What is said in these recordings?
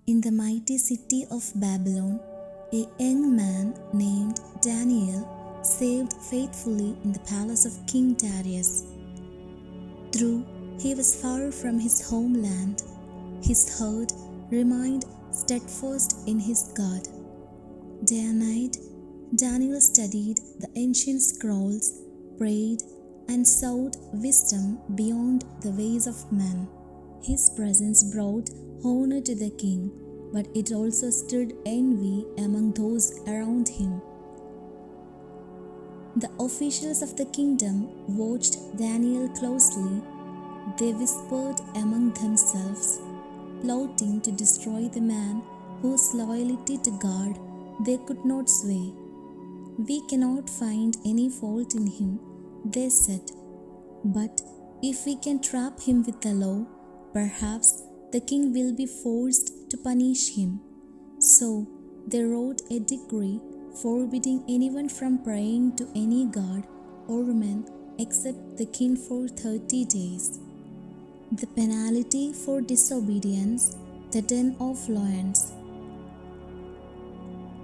In the mighty city of Babylon, a young man named Daniel saved faithfully in the palace of King Darius. Though he was far from his homeland, his heart remained steadfast in his God. Day and night, Daniel studied the ancient scrolls, prayed, and sought wisdom beyond the ways of men. His presence brought honor to the king, but it also stirred envy among those around him. The officials of the kingdom watched Daniel closely. They whispered among themselves, plotting to destroy the man whose loyalty to God they could not sway. "We cannot find any fault in him," they said. "But if we can trap him with the law, perhaps the king will be forced to punish him." So they wrote a decree forbidding anyone from praying to any god or man except the king for 30 days. The penalty for disobedience, the den of lions.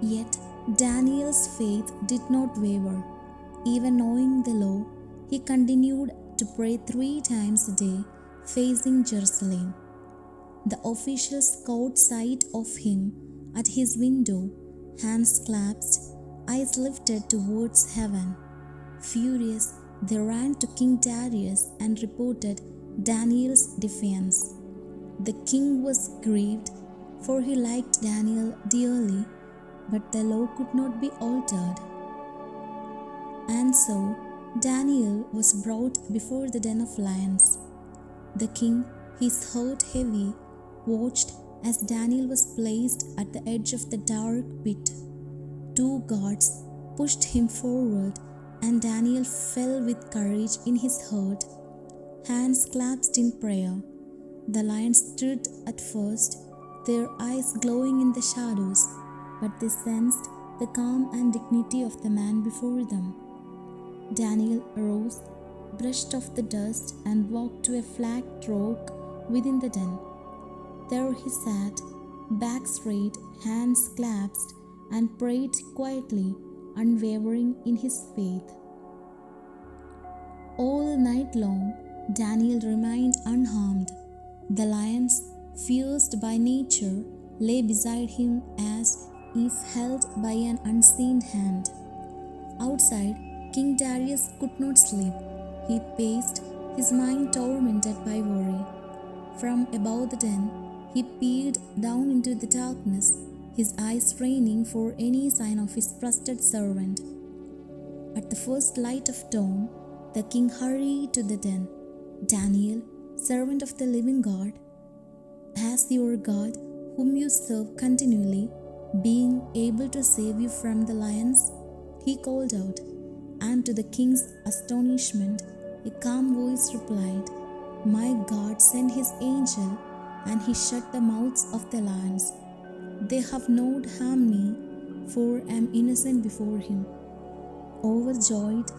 Yet Daniel's faith did not waver. Even knowing the law, he continued to pray 3 times a day, facing Jerusalem. The officials caught sight of him at his window, hands clasped, eyes lifted towards heaven. Furious, they ran to King Darius and reported Daniel's defiance. The king was grieved, for he liked Daniel dearly, but the law could not be altered. And so Daniel was brought before the den of lions. The king, his heart heavy, watched as Daniel was placed at the edge of the dark pit. 2 guards pushed him forward, and Daniel fell with courage in his heart, hands clasped in prayer. The lions stood at first, their eyes glowing in the shadows, but they sensed the calm and dignity of the man before them. Daniel arose, brushed off the dust, and walked to a flat rock within the den. There he sat, back straight, hands clasped, and prayed quietly, unwavering in his faith. All night long, Daniel remained unharmed. The lions, fierce by nature, lay beside him as if held by an unseen hand. Outside, King Darius could not sleep. He paced, his mind tormented by worry. From above the den, he peered down into the darkness, his eyes straining for any sign of his trusted servant. At the first light of dawn, the king hurried to the den. "Daniel, servant of the living God, has your God, whom you serve continually, been able to save you from the lions?" he called out. And to the king's astonishment, a calm voice replied, "My God sent his angel, and he shut the mouths of the lions. They have not harmed me, for I am innocent before him." Overjoyed,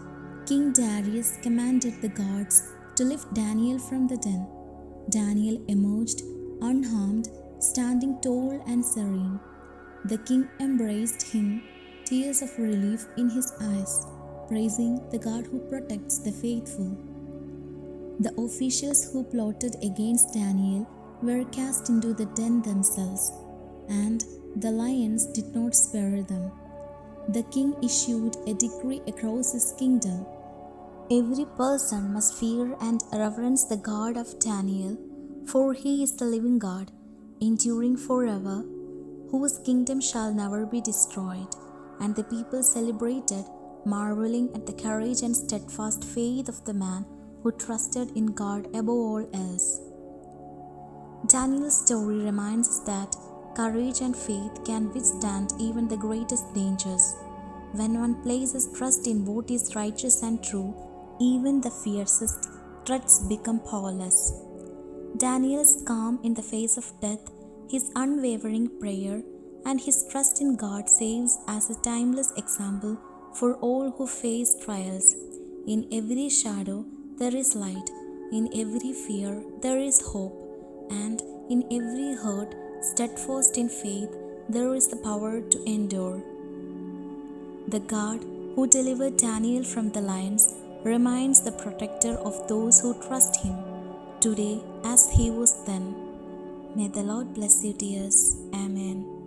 King Darius commanded the guards to lift Daniel from the den. Daniel emerged unharmed, standing tall and serene. The king embraced him, tears of relief in his eyes, praising the God who protects the faithful. The officials who plotted against Daniel were cast into the den themselves, and the lions did not spare them. The king issued a decree across his kingdom. Every person must fear and reverence the God of Daniel, for he is the living God, enduring forever, whose kingdom shall never be destroyed. And the people celebrated, marveling at the courage and steadfast faith of the man who trusted in God above all else. Daniel's story reminds us that courage and faith can withstand even the greatest dangers. When one places trust in what is righteous and true, even the fiercest threats become powerless. Daniel's calm in the face of death, his unwavering prayer, and his trust in God serves as a timeless example for all who face trials. In every shadow there is light, in every fear there is hope, and in every hurt steadfast in faith, there is the power to endure. The God who delivered Daniel from the lions remains the protector of those who trust him, today as he was then. May the Lord bless you, dears. Amen.